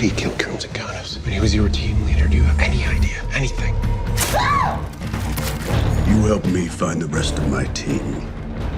he killed Crimson Countess? When he was your team leader, do you have any idea? Anything? You help me find the rest of my team,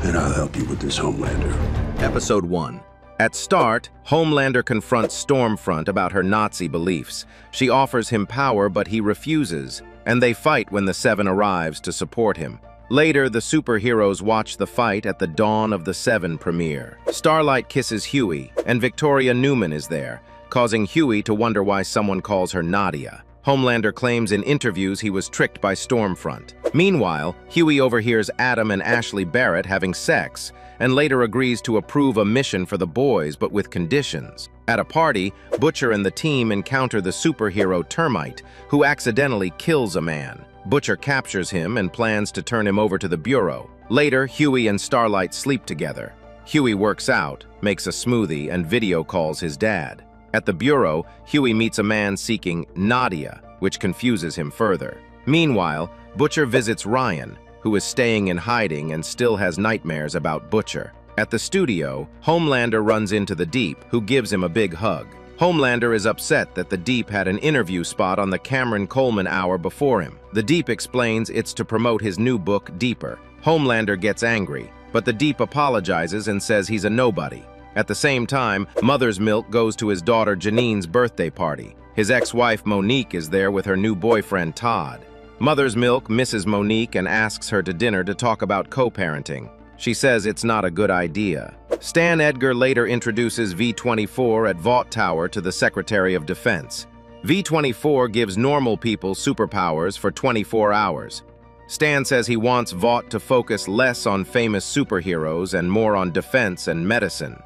and I'll help you with this Homelander. Episode 1. At start, Homelander confronts Stormfront about her Nazi beliefs. She offers him power, but he refuses, and they fight when the Seven arrives to support him. Later, the superheroes watch the fight at the Dawn of the Seven premiere. Starlight kisses Huey, and Victoria Newman is there, causing Huey to wonder why someone calls her Nadia. Homelander claims in interviews he was tricked by Stormfront. Meanwhile, Huey overhears Adam and Ashley Barrett having sex, and later agrees to approve a mission for the boys, but with conditions. At a party, Butcher and the team encounter the superhero Termite, who accidentally kills a man. Butcher captures him and plans to turn him over to the Bureau. Later, Huey and Starlight sleep together. Huey works out, makes a smoothie, and video calls his dad. At the Bureau, Huey meets a man seeking Nadia, which confuses him further. Meanwhile, Butcher visits Ryan, who is staying in hiding and still has nightmares about Butcher. At the studio, Homelander runs into the Deep, who gives him a big hug. Homelander is upset that the Deep had an interview spot on the Cameron Coleman Hour before him. The Deep explains it's to promote his new book, Deeper. Homelander gets angry, but the Deep apologizes and says he's a nobody. At the same time, Mother's Milk goes to his daughter Janine's birthday party. His ex-wife Monique is there with her new boyfriend Todd. Mother's Milk misses Monique and asks her to dinner to talk about co-parenting. She says it's not a good idea. Stan Edgar later introduces V-24 at Vought Tower to the Secretary of Defense. V-24 gives normal people superpowers for 24 hours. Stan says he wants Vought to focus less on famous superheroes and more on defense and medicine.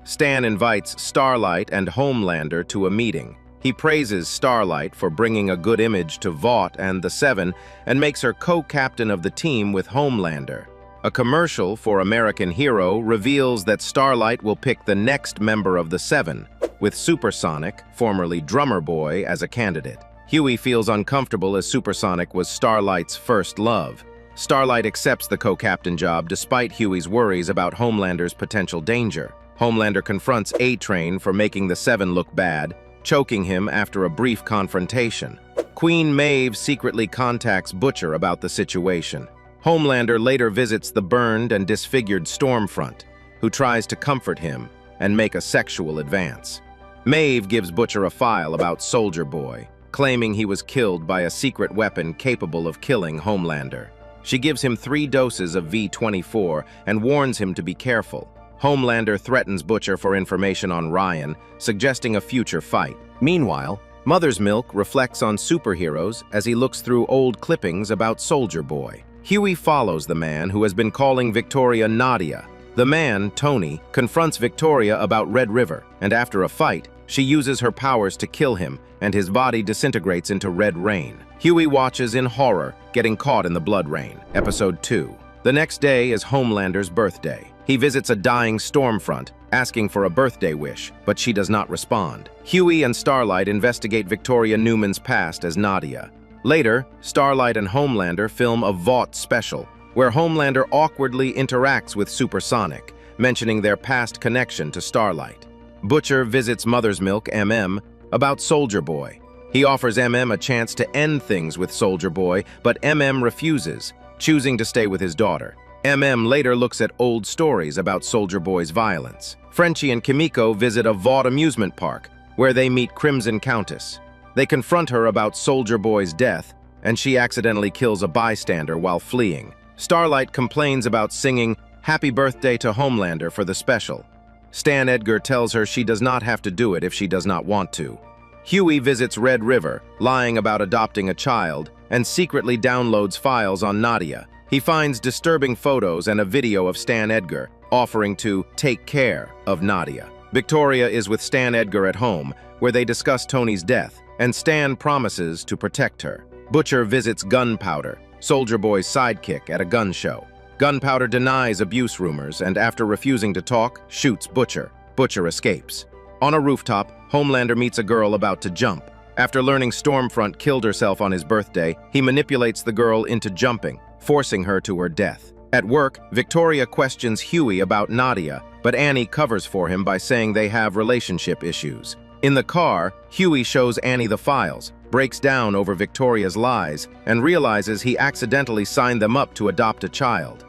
Stan invites Starlight and Homelander to a meeting. He praises Starlight for bringing a good image to Vought and the Seven and makes her co-captain of the team with Homelander. A commercial for American Hero reveals that Starlight will pick the next member of the Seven, with Supersonic, formerly Drummer Boy, as a candidate. Huey feels uncomfortable as Supersonic was Starlight's first love. Starlight accepts the co-captain job despite Huey's worries about Homelander's potential danger. Homelander confronts A-Train for making the Seven look bad, choking him after a brief confrontation. Queen Maeve secretly contacts Butcher about the situation. Homelander later visits the burned and disfigured Stormfront, who tries to comfort him and make a sexual advance. Maeve gives Butcher a file about Soldier Boy, claiming he was killed by a secret weapon capable of killing Homelander. She gives him 3 doses of V-24 and warns him to be careful. Homelander threatens Butcher for information on Ryan, suggesting a future fight. Meanwhile, Mother's Milk reflects on superheroes as he looks through old clippings about Soldier Boy. Huey follows the man who has been calling Victoria Nadia. The man, Tony, confronts Victoria about Red River, and after a fight, she uses her powers to kill him, and his body disintegrates into red rain. Huey watches in horror, getting caught in the blood rain. Episode 2. The next day is Homelander's birthday. He visits a dying Stormfront, asking for a birthday wish, but she does not respond. Huey and Starlight investigate Victoria Newman's past as Nadia. Later, Starlight and Homelander film a Vought special, where Homelander awkwardly interacts with Supersonic, mentioning their past connection to Starlight. Butcher visits Mother's Milk, MM, about Soldier Boy. He offers MM a chance to end things with Soldier Boy, but MM refuses, choosing to stay with his daughter. MM later looks at old stories about Soldier Boy's violence. Frenchie and Kimiko visit a Vought amusement park, where they meet Crimson Countess. They confront her about Soldier Boy's death, and she accidentally kills a bystander while fleeing. Starlight complains about singing Happy Birthday to Homelander for the special. Stan Edgar tells her she does not have to do it if she does not want to. Huey visits Red River, lying about adopting a child, and secretly downloads files on Nadia. He finds disturbing photos and a video of Stan Edgar, offering to take care of Nadia. Victoria is with Stan Edgar at home, where they discuss Tony's death, and Stan promises to protect her. Butcher visits Gunpowder, Soldier Boy's sidekick, at a gun show. Gunpowder denies abuse rumors and, after refusing to talk, shoots Butcher. Butcher escapes. On a rooftop, Homelander meets a girl about to jump. After learning Stormfront killed herself on his birthday, he manipulates the girl into jumping, forcing her to her death. At work, Victoria questions Huey about Nadia, but Annie covers for him by saying they have relationship issues. In the car, Huey shows Annie the files, breaks down over Victoria's lies, and realizes he accidentally signed them up to adopt a child.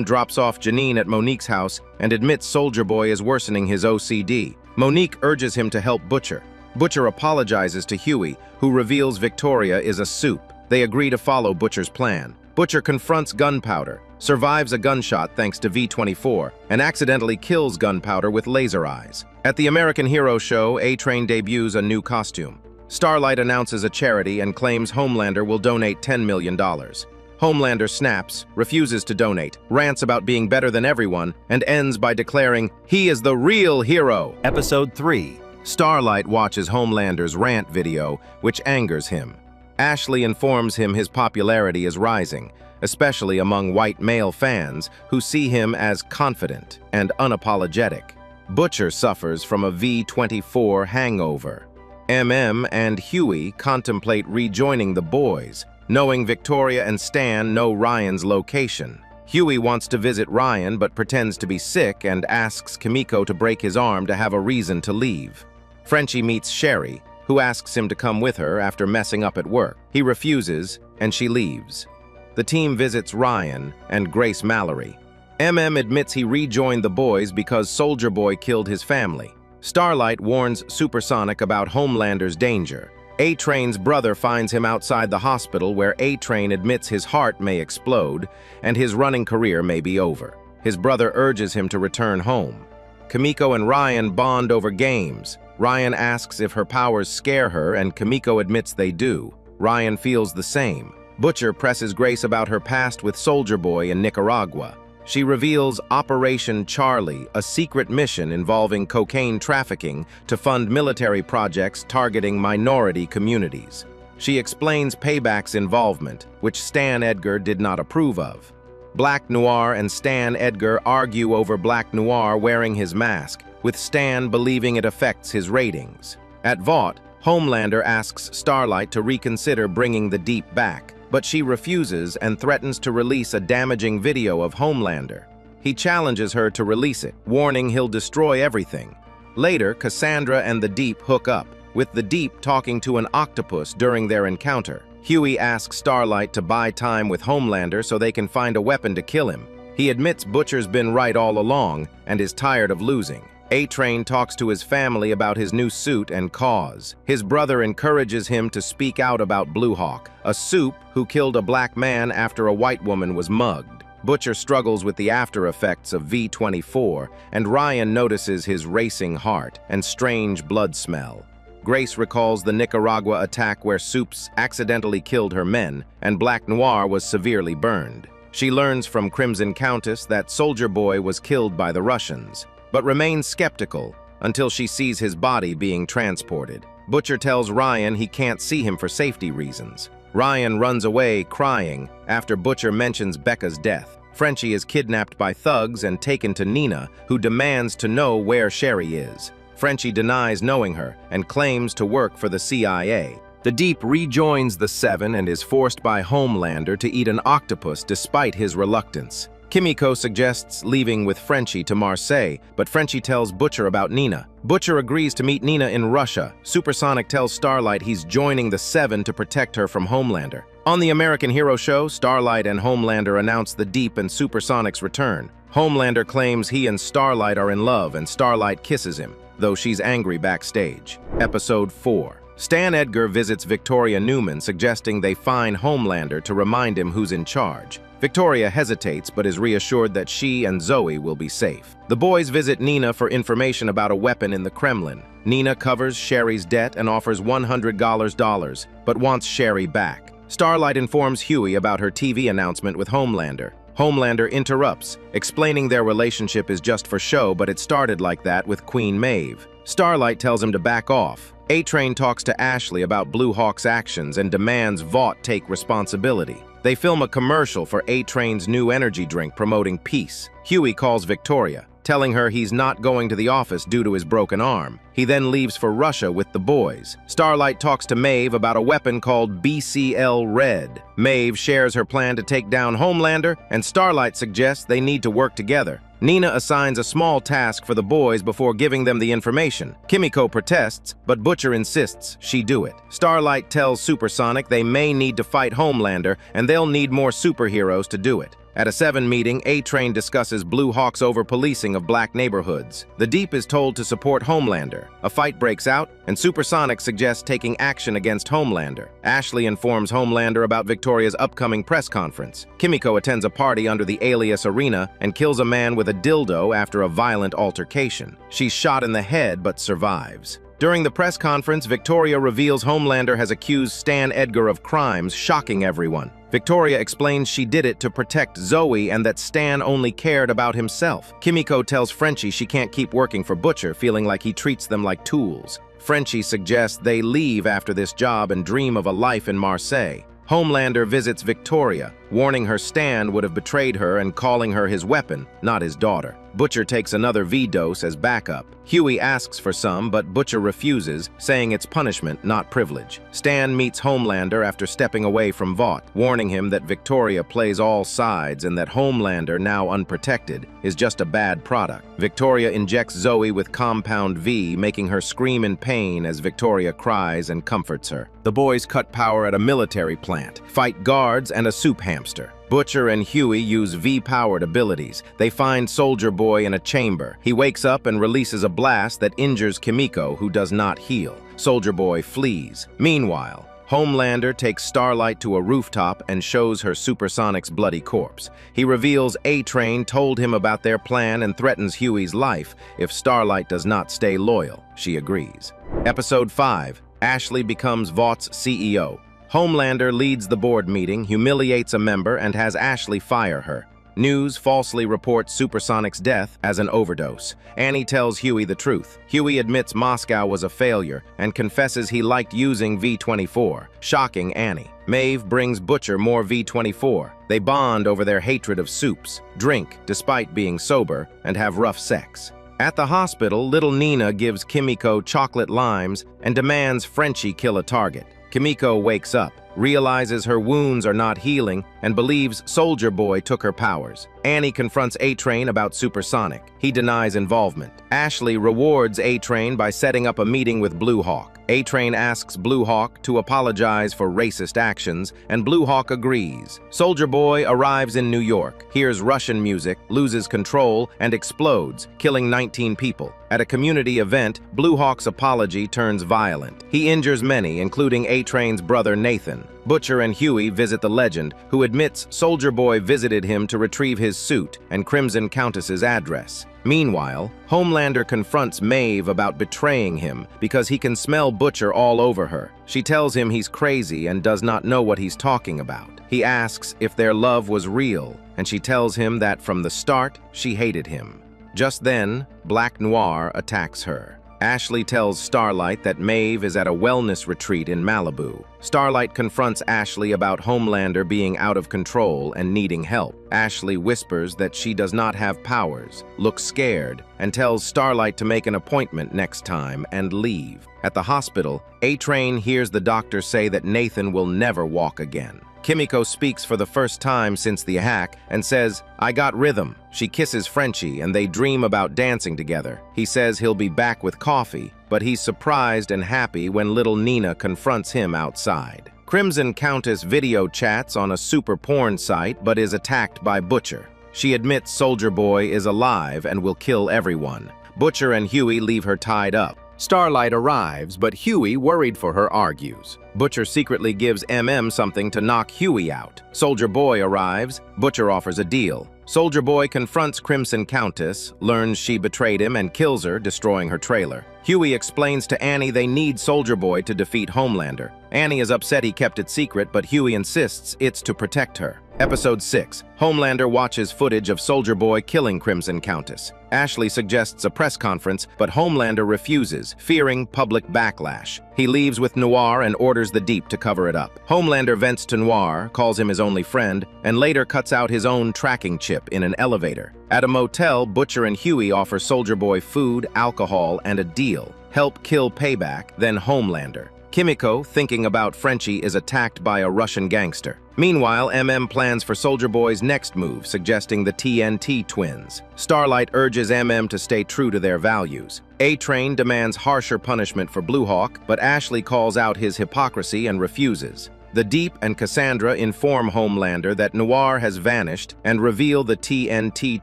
Drops off Janine at Monique's house and admits Soldier Boy is worsening his OCD. Monique urges him to help Butcher. Butcher apologizes to Huey, who reveals Victoria is a soup. They agree to follow Butcher's plan. Butcher confronts Gunpowder, survives a gunshot thanks to V-24, and accidentally kills Gunpowder with laser eyes. At the American Hero show, A-Train debuts a new costume. Starlight announces a charity and claims Homelander will donate $10 million. Homelander snaps, refuses to donate, rants about being better than everyone, and ends by declaring he is the real hero. Episode 3. Starlight watches Homelander's rant video, which angers him. Ashley informs him his popularity is rising, especially among white male fans who see him as confident and unapologetic. Butcher suffers from a V-24 hangover. And Huey contemplate rejoining the boys, knowing Victoria and Stan know Ryan's location. Huey wants to visit Ryan but pretends to be sick and asks Kimiko to break his arm to have a reason to leave. Frenchie meets Sherry, who asks him to come with her after messing up at work. He refuses, and she leaves. The team visits Ryan and Grace Mallory. Admits he rejoined the boys because Soldier Boy killed his family. Starlight warns Supersonic about Homelander's danger. A-Train's brother finds him outside the hospital where A-Train admits his heart may explode and his running career may be over. His brother urges him to return home. Kimiko and Ryan bond over games. Ryan asks if her powers scare her and Kimiko admits they do. Ryan feels the same. Butcher presses Grace about her past with Soldier Boy in Nicaragua. She reveals Operation Charlie, a secret mission involving cocaine trafficking to fund military projects targeting minority communities. She explains Payback's involvement, which Stan Edgar did not approve of. Black Noir and Stan Edgar argue over Black Noir wearing his mask, with Stan believing it affects his ratings. At Vought, Homelander asks Starlight to reconsider bringing the Deep back, but she refuses and threatens to release a damaging video of Homelander. He challenges her to release it, warning he'll destroy everything. Later, Cassandra and the Deep hook up, with the Deep talking to an octopus during their encounter. Huey asks Starlight to buy time with Homelander so they can find a weapon to kill him. He admits Butcher's been right all along and is tired of losing. A-Train talks to his family about his new suit and cause. His brother encourages him to speak out about Blue Hawk, a soup who killed a black man after a white woman was mugged. Butcher struggles with the after effects of V-24, and Ryan notices his racing heart and strange blood smell. Grace recalls the Nicaragua attack where Soups accidentally killed her men, and Black Noir was severely burned. She learns from Crimson Countess that Soldier Boy was killed by the Russians, but remains skeptical until she sees his body being transported. Butcher tells Ryan he can't see him for safety reasons. Ryan runs away crying after Butcher mentions Becca's death. Frenchie is kidnapped by thugs and taken to Nina, who demands to know where Sherry is. Frenchie denies knowing her and claims to work for the CIA. The Deep rejoins the Seven and is forced by Homelander to eat an octopus despite his reluctance. Kimiko suggests leaving with Frenchie to Marseille, but Frenchie tells Butcher about Nina. Butcher agrees to meet Nina in Russia. Supersonic tells Starlight he's joining the Seven to protect her from Homelander. On the American Hero show, Starlight and Homelander announce the Deep and Supersonic's return. Homelander claims he and Starlight are in love and Starlight kisses him, though she's angry backstage. Episode 4. Stan Edgar visits Victoria Newman, suggesting they find Homelander to remind him who's in charge. Victoria hesitates but is reassured that she and Zoe will be safe. The boys visit Nina for information about a weapon in the Kremlin. Nina covers Sherry's debt and offers $100, but wants Sherry back. Starlight informs Huey about her TV announcement with Homelander. Homelander interrupts, explaining their relationship is just for show, but it started like that with Queen Maeve. Starlight tells him to back off. A-Train talks to Ashley about Blue Hawk's actions and demands Vought take responsibility. They film a commercial for A-Train's new energy drink promoting peace. Huey calls Victoria, telling her he's not going to the office due to his broken arm. He then leaves for Russia with the boys. Starlight talks to Maeve about a weapon called BCL Red. Maeve shares her plan to take down Homelander, and Starlight suggests they need to work together. Nina assigns a small task for the boys before giving them the information. Kimiko protests, but Butcher insists she do it. Starlight tells Supersonic they may need to fight Homelander, and they'll need more superheroes to do it. At a 7 meeting, A-Train discusses Blue Hawk's over-policing of black neighborhoods. The Deep is told to support Homelander. A fight breaks out, and Supersonic suggests taking action against Homelander. Ashley informs Homelander about Victoria's upcoming press conference. Kimiko attends a party under the alias Arena and kills a man with a dildo after a violent altercation. She's shot in the head but survives. During the press conference, Victoria reveals Homelander has accused Stan Edgar of crimes, shocking everyone. Victoria explains she did it to protect Zoe and that Stan only cared about himself. Kimiko tells Frenchie she can't keep working for Butcher, feeling like he treats them like tools. Frenchie suggests they leave after this job and dream of a life in Marseille. Homelander visits Victoria, warning her Stan would have betrayed her and calling her his weapon, not his daughter. Butcher takes another V-dose as backup. Huey asks for some, but Butcher refuses, saying it's punishment, not privilege. Stan meets Homelander after stepping away from Vought, warning him that Victoria plays all sides and that Homelander, now unprotected, is just a bad product. Victoria injects Zoe with Compound V, making her scream in pain as Victoria cries and comforts her. The boys cut power at a military plant, fight guards and a soup hamster. Butcher and Huey use V-powered abilities. They find Soldier Boy in a chamber. He wakes up and releases a blast that injures Kimiko, who does not heal. Soldier Boy flees. Meanwhile, Homelander takes Starlight to a rooftop and shows her Supersonic's bloody corpse. He reveals A-Train told him about their plan and threatens Huey's life if Starlight does not stay loyal. She agrees. Episode 5. Ashley becomes Vaught's CEO. Homelander leads the board meeting, humiliates a member, and has Ashley fire her. News falsely reports Supersonic's death as an overdose. Annie tells Huey the truth. Huey admits Moscow was a failure and confesses he liked using V-24, shocking Annie. Maeve brings Butcher more V-24. They bond over their hatred of soups, drink despite being sober, and have rough sex. At the hospital, little Nina gives Kimiko chocolate limes and demands Frenchie kill a target. Kimiko wakes up, realizes her wounds are not healing, and believes Soldier Boy took her powers. Annie confronts A-Train about Supersonic. He denies involvement. Ashley rewards A-Train by setting up a meeting with Blue Hawk. A-Train asks Blue Hawk to apologize for racist actions, and Blue Hawk agrees. Soldier Boy arrives in New York, hears Russian music, loses control, and explodes, killing 19 people. At a community event, Blue Hawk's apology turns violent. He injures many, including A-Train's brother Nathan. Butcher and Huey visit the legend, who admits Soldier Boy visited him to retrieve his suit and Crimson Countess's address. Meanwhile, Homelander confronts Maeve about betraying him because he can smell Butcher all over her. She tells him he's crazy and does not know what he's talking about. He asks if their love was real, and she tells him that from the start, she hated him. Just then, Black Noir attacks her. Ashley tells Starlight that Maeve is at a wellness retreat in Malibu. Starlight confronts Ashley about Homelander being out of control and needing help. Ashley whispers that she does not have powers, looks scared, and tells Starlight to make an appointment next time and leave. At the hospital, A-Train hears the doctor say that Nathan will never walk again. Kimiko speaks for the first time since the hack and says, "I got rhythm." She kisses Frenchie and they dream about dancing together. He says he'll be back with coffee, but he's surprised and happy when little Nina confronts him outside. Crimson Countess video chats on a super porn site but is attacked by Butcher. She admits Soldier Boy is alive and will kill everyone. Butcher and Huey leave her tied up. Starlight arrives, but Huey, worried for her, argues. Butcher secretly gives MM something to knock Huey out. Soldier Boy arrives. Butcher offers a deal. Soldier Boy confronts Crimson Countess, learns she betrayed him, and kills her, destroying her trailer. Huey explains to Annie they need Soldier Boy to defeat Homelander. Annie is upset he kept it secret, but Huey insists it's to protect her. Episode 6. Homelander watches footage of Soldier Boy killing Crimson Countess. Ashley suggests a press conference, but Homelander refuses, fearing public backlash. He leaves with Noir and orders the Deep to cover it up. Homelander vents to Noir, calls him his only friend, and later cuts out his own tracking chip in an elevator. At a motel, Butcher and Huey offer Soldier Boy food, alcohol, and a deal. Help kill Payback, then Homelander. Kimiko, thinking about Frenchie, is attacked by a Russian gangster. Meanwhile, MM plans for Soldier Boy's next move, suggesting the TNT twins. Starlight urges MM to stay true to their values. A-Train demands harsher punishment for Blue Hawk, but Ashley calls out his hypocrisy and refuses. The Deep and Cassandra inform Homelander that Noir has vanished and reveal the TNT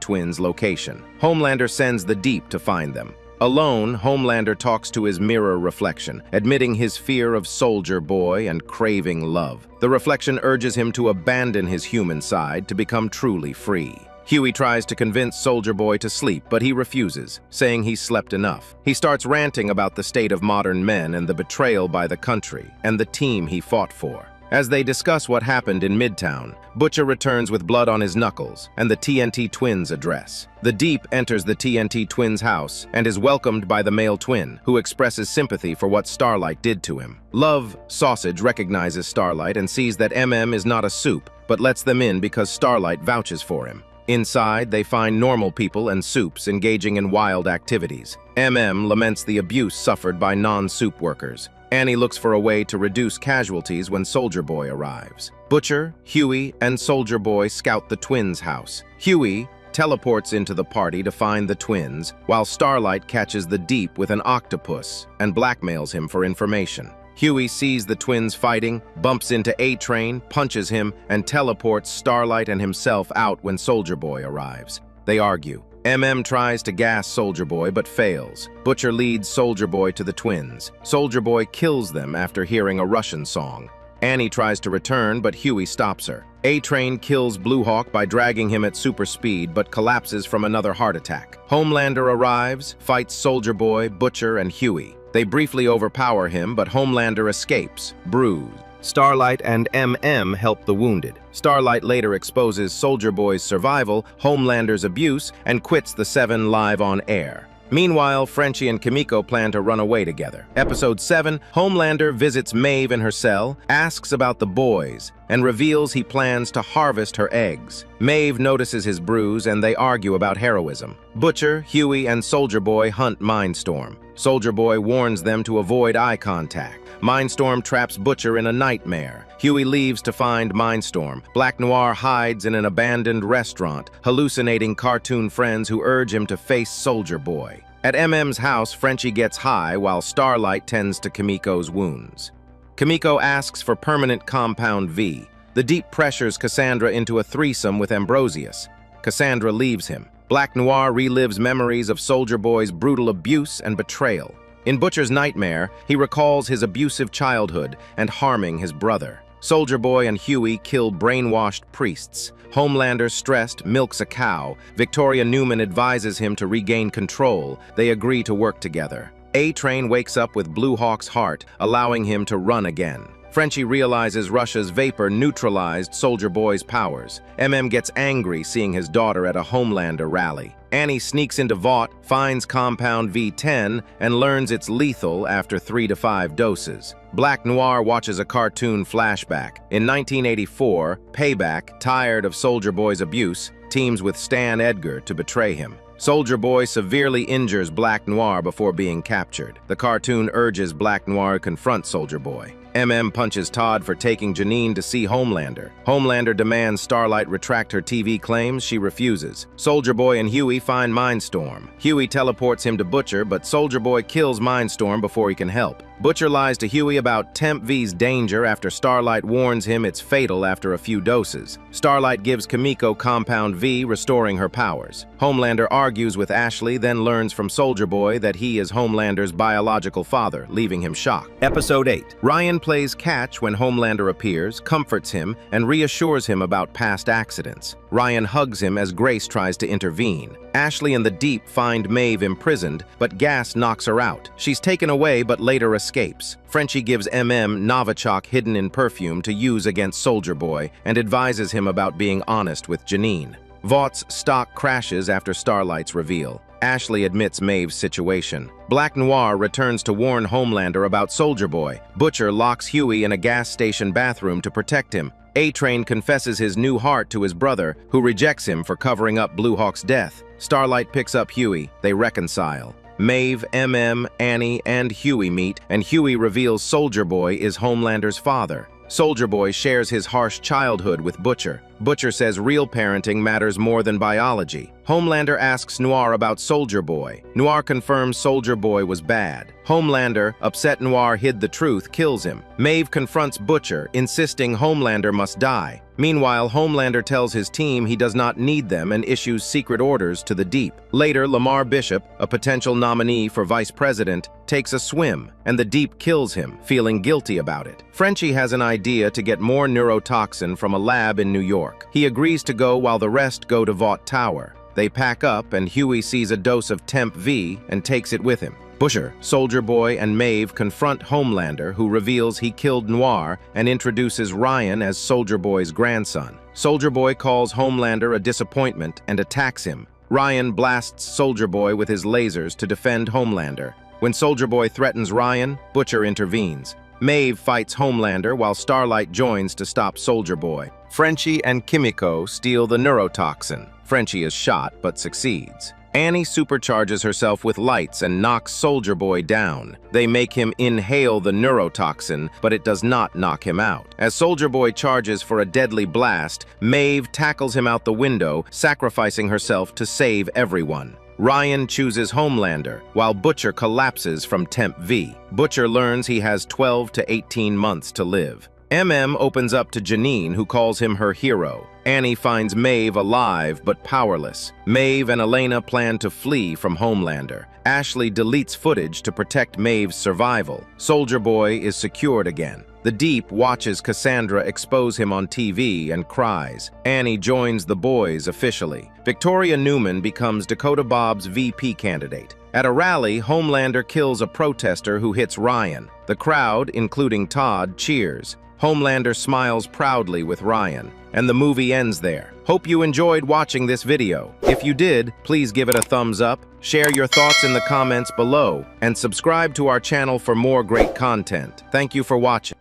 twins' location. Homelander sends the Deep to find them. Alone, Homelander talks to his mirror reflection, admitting his fear of Soldier Boy and craving love. The reflection urges him to abandon his human side to become truly free. Huey tries to convince Soldier Boy to sleep, but he refuses, saying he's slept enough. He starts ranting about the state of modern men and the betrayal by the country and the team he fought for. As they discuss what happened in Midtown, Butcher returns with blood on his knuckles and the TNT twins address. The Deep enters the TNT twins' house and is welcomed by the male twin, who expresses sympathy for what Starlight did to him. Love Sausage recognizes Starlight and sees that MM is not a Soup, but lets them in because Starlight vouches for him. Inside, they find normal people and Soups engaging in wild activities. MM laments the abuse suffered by non-Soup workers. Annie looks for a way to reduce casualties when Soldier Boy arrives. Butcher, Huey, and Soldier Boy scout the twins' house. Huey teleports into the party to find the twins, while Starlight catches the Deep with an octopus and blackmails him for information. Huey sees the twins fighting, bumps into A-Train, punches him, and teleports Starlight and himself out when Soldier Boy arrives. They argue. MM tries to gas Soldier Boy but fails. Butcher leads Soldier Boy to the twins. Soldier Boy kills them after hearing a Russian song. Annie tries to return, but Huey stops her. A-Train kills Blue Hawk by dragging him at super speed but collapses from another heart attack. Homelander arrives, fights Soldier Boy, Butcher, and Huey. They briefly overpower him, but Homelander escapes, bruised. Starlight and MM help the wounded. Starlight later exposes Soldier Boy's survival, Homelander's abuse, and quits the Seven live on air. Meanwhile, Frenchie and Kimiko plan to run away together. Episode 7, Homelander visits Maeve in her cell, asks about the boys, and reveals he plans to harvest her eggs. Maeve notices his bruise and they argue about heroism. Butcher, Huey, and Soldier Boy hunt Mindstorm. Soldier Boy warns them to avoid eye contact. Mindstorm traps Butcher in a nightmare. Huey leaves to find Mindstorm. Black Noir hides in an abandoned restaurant, hallucinating cartoon friends who urge him to face Soldier Boy. At MM's house, Frenchie gets high while Starlight tends to Kimiko's wounds. Kimiko asks for permanent Compound V. The Deep pressures Cassandra into a threesome with Ambrosius. Cassandra leaves him. Black Noir relives memories of Soldier Boy's brutal abuse and betrayal. In Butcher's nightmare, he recalls his abusive childhood and harming his brother. Soldier Boy and Huey kill brainwashed priests. Homelander, stressed, milks a cow. Victoria Newman advises him to regain control. They agree to work together. A-Train wakes up with Blue Hawk's heart, allowing him to run again. Frenchie realizes Russia's vapor neutralized Soldier Boy's powers. MM gets angry seeing his daughter at a Homelander rally. Annie sneaks into Vought, finds Compound V10, and learns it's lethal after 3 to 5 doses. Black Noir watches a cartoon flashback. In 1984, Payback, tired of Soldier Boy's abuse, teams with Stan Edgar to betray him. Soldier Boy severely injures Black Noir before being captured. The cartoon urges Black Noir to confront Soldier Boy. MM punches Todd for taking Janine to see Homelander. Homelander demands Starlight retract her TV claims. She refuses. Soldier Boy and Huey find Mindstorm. Huey teleports him to Butcher, but Soldier Boy kills Mindstorm before he can help. Butcher lies to Huey about Temp V's danger after Starlight warns him it's fatal after a few doses. Starlight gives Kimiko Compound V, restoring her powers. Homelander argues with Ashley, then learns from Soldier Boy that he is Homelander's biological father, leaving him shocked. Episode 8. Ryan plays catch when Homelander appears, comforts him, and reassures him about past accidents. Ryan hugs him as Grace tries to intervene. Ashley and the Deep find Maeve imprisoned, but gas knocks her out. She's taken away but later escapes. Frenchie gives MM Novichok hidden in perfume to use against Soldier Boy and advises him about being honest with Janine. Vaught's stock crashes after Starlight's reveal. Ashley admits Maeve's situation. Black Noir returns to warn Homelander about Soldier Boy. Butcher locks Huey in a gas station bathroom to protect him. A-Train confesses his new heart to his brother, who rejects him for covering up Blue Hawk's death. Starlight picks up Huey. They reconcile. Maeve, Annie, and Huey meet, and Huey reveals Soldier Boy is Homelander's father. Soldier Boy shares his harsh childhood with Butcher. Butcher says real parenting matters more than biology. Homelander asks Noir about Soldier Boy. Noir confirms Soldier Boy was bad. Homelander, upset Noir hid the truth, kills him. Maeve confronts Butcher, insisting Homelander must die. Meanwhile, Homelander tells his team he does not need them and issues secret orders to the Deep. Later, Lamar Bishop, a potential nominee for vice president, takes a swim, and the Deep kills him, feeling guilty about it. Frenchie has an idea to get more neurotoxin from a lab in New York. He agrees to go while the rest go to Vought Tower. They pack up, and Huey sees a dose of Temp V and takes it with him. Butcher, Soldier Boy, and Maeve confront Homelander, who reveals he killed Noir and introduces Ryan as Soldier Boy's grandson. Soldier Boy calls Homelander a disappointment and attacks him. Ryan blasts Soldier Boy with his lasers to defend Homelander. When Soldier Boy threatens Ryan, Butcher intervenes. Maeve fights Homelander while Starlight joins to stop Soldier Boy. Frenchie and Kimiko steal the neurotoxin. Frenchie is shot but succeeds. Annie supercharges herself with lights and knocks Soldier Boy down. They make him inhale the neurotoxin, but it does not knock him out. As Soldier Boy charges for a deadly blast, Maeve tackles him out the window, sacrificing herself to save everyone. Ryan chooses Homelander, while Butcher collapses from Temp V. Butcher learns he has 12 to 18 months to live. Opens up to Janine, who calls him her hero. Annie finds Maeve alive but powerless. Maeve and Elena plan to flee from Homelander. Ashley deletes footage to protect Maeve's survival. Soldier Boy is secured again. The Deep watches Cassandra expose him on TV and cries. Annie joins the boys officially. Victoria Newman becomes Dakota Bob's VP candidate. At a rally, Homelander kills a protester who hits Ryan. The crowd, including Todd, cheers. Homelander smiles proudly with Ryan, and the movie ends there. Hope you enjoyed watching this video. If you did, please give it a thumbs up, share your thoughts in the comments below, and subscribe to our channel for more great content. Thank you for watching.